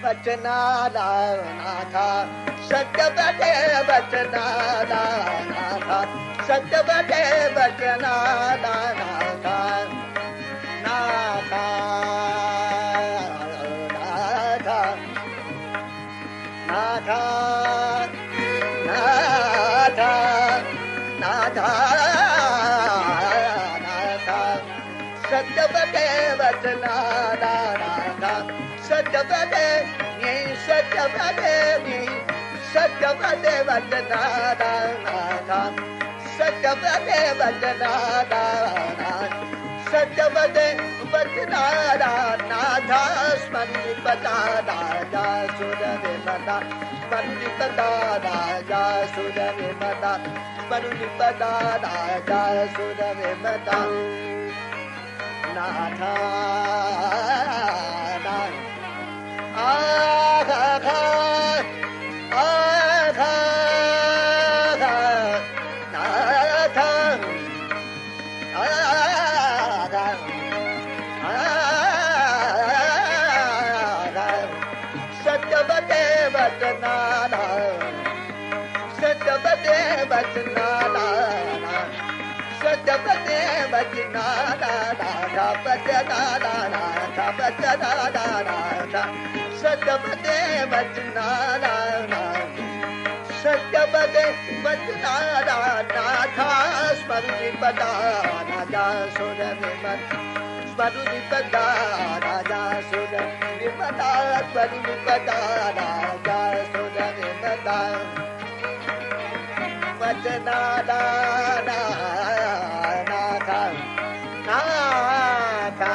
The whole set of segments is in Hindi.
वचनाला नाथा सत्य बटे वचनाला नाथा सत्य बटे वचनाला नाथा नाथा नाथा नाथा नाथा नाथा नाथा सत्य बटे वचनाला नाथा सत्य बटे सत्य बटे सत्य बटे वचनाला नाथा सत्य बटे वचनाला सत्य बटे वचनाला नाथा स्मरणी पदा राजा सुर विमला स्मरणी पदा राजा सुर विमला स्मरणी पदा राजा सुर विमला नाथा आघा आघा नाथा आघा सत्य बटे वचनाला सत्य बटे वचनाला सत्य बटे वचनाला राधा वचनाला राधा वचनाला राधा सत्य बटे वचनाला सत्य बटे वचनाला नाथा स्मरणी पदा राजा सुर विमला स्मरणी पदा राजा सुर विमला स्मरणी पदा राजा सुर विमला वचनाला नाथा नाथा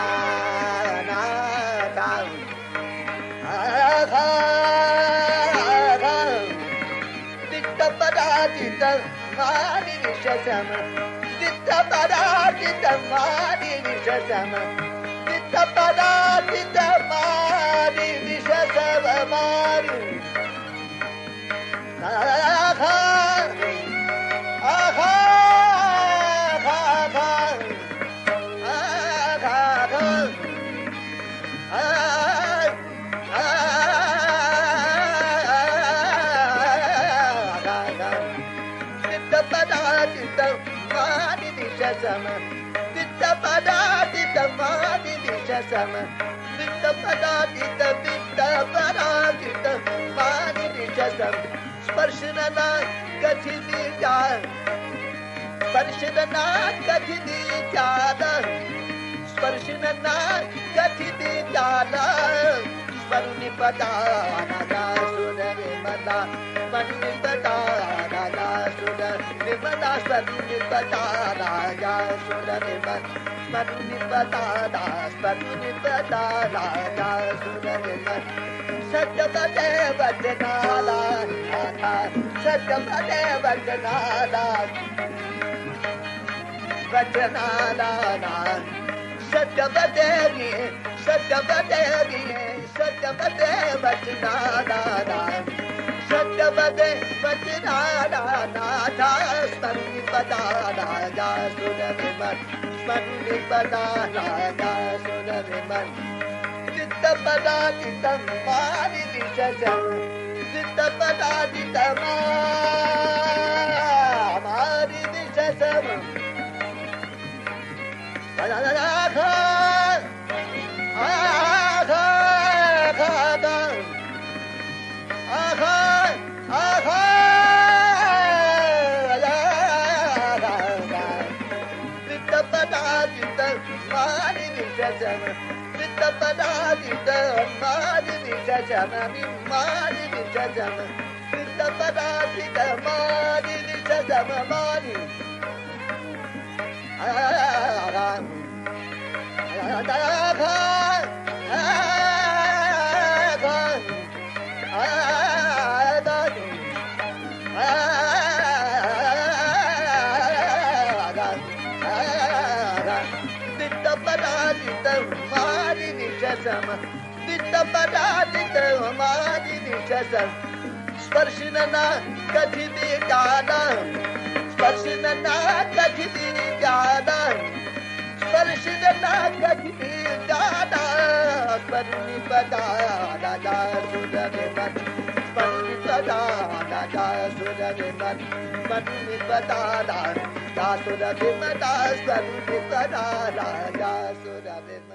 नाथा आघा आघा दिट्ट पदादित मानि विशसम दिट्ट पदादित मानि विशसम दिट्ट पदादित मानि विशसम मानि आघा आघा आघा आघा पदादित मानि विशसम दिट्ट पदादित मानि विशसम दिट्ट पदादित मानि विशसम स्पर्शना कथिनी जान स्पर्शना कथिनी जान स्पर्शना कथिनी जान स्मरणी पदा राजा सुर विमला स्मरणी पदा राजा सुर विमला स्मरणी पदा राजा सुर विमला स्मरणी पदा स्मरणी पदा राजा सुर विमला सत्य बटे वचनाला नाथा सत्य बटे वचनाला वचनाला सत्य बटे सत्य बटे सत्य बटे वचनाला सत्य बटे वचनाला नाथा स्मरणी पदा राजा सुर विमला स्मरणी पदा राजा सुर विमला दिट्ट पदादित मानि विशसम दिट्ट पदादित मानि विशसम आघा आघा आघा आघा दिट्ट पदादित मानि विशसम दिट्ट पदादित मानि विशसम मानि विशसम दिट्ट पदादित मानि विशसम मानि आघा आघा दिट्ट पदादित मानि विशसम दिट्ट पदादित मानि विशसम स्पर्शना कथिनी जान स्पर्शना कथिनी जान स्पर्शना कथिनी जान स्वरुनि पदा राजा सुर विमन स्वरुनि पदा राजा सुर विमन स्वरुनि पदा राजा सुर विमन स्वरुनि पदा राजा सुर विमन